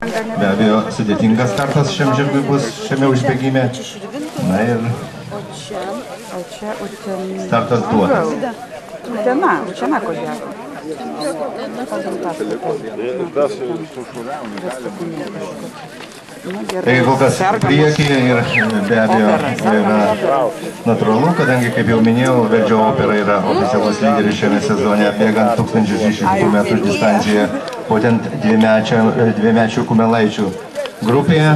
Be abejo, sudėtingas startas šiam žirgui bus šiame užbėgime. Na ir startas duotas. Utena ko gero. Tai kol kas priekyje ir be abejo yra natūralu, kadangi, kaip jau minėjau, Verdžio Opera yra oficialus lyderis šiame sezone, bėgant 1600 metrų distancijoje, būtent dviemečių kumelaičių grupėje.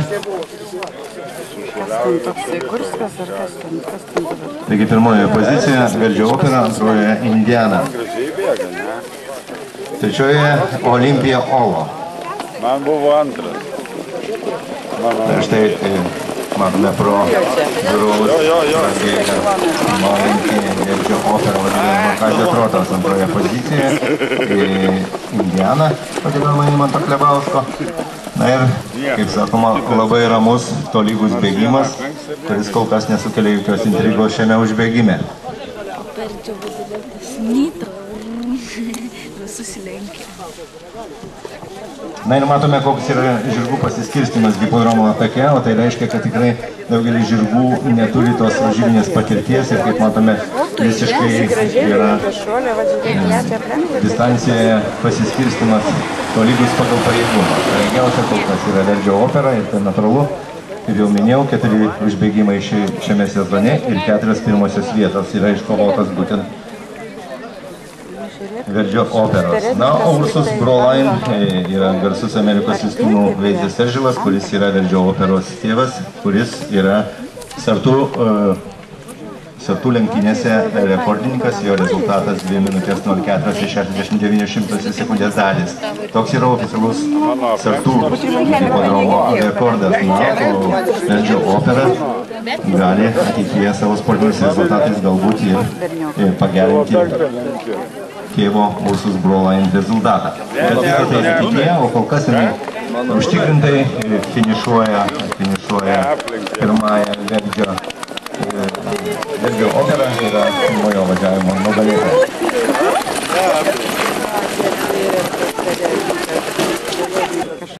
Taigi pirmoje pozicijoje Verdžio Opera, antroje Indiana. Trečioje Olimpija Olo. Man buvo antras. Tai štai matome pro žiūrovus malinkinį Verdžio Operą vadinamą Kazio Trotos antroje pozicijoje, Indiana vadinamą Imanto Klebausko. Na ir, kaip sakoma, labai ramus, tolygus bėgimas, kuris kol kas nesukelia jokios intrigos šiame užbėgime. Na ir matome, koks yra žirgų pasiskirstimas hipodromo atake, o tai reiškia, kad tikrai daugelis žirgų neturi tos varžybinės patirties ir, kaip matome, visiškai yra distancijoje pasiskirstimas tolygus pagal pajėgumą. Pajėgiausia kol kas yra Verdžio Opera ir tai natūralu, kaip jau minėjau, 4 užbėgimai šiame sezone ir 4 pirmosios vietos yra iškovotas būtent Verdžio Operos. Na, o Ursus Broline yra garsus Amerikos Viskūnų Veizės Seržilas, kuris yra Verdžio Operos tėvas, kuris yra sartų lenktynėse rekordininkas, jo rezultatas 2 minutės 04,69 sekundės dalis. Toks yra oficialus sartų hipodromo rekordas. Na, o Verdžio Opera gali ateityje savo sportiniais rezultatais galbūt ir pagerinti tėvo Ursus Broline rezultatą. Bet tai ateityje, o kol kas jinai užtikrintai finišuoja pirmąją Verdžio Opera yra pirmojo važiavimo nugalėtoja.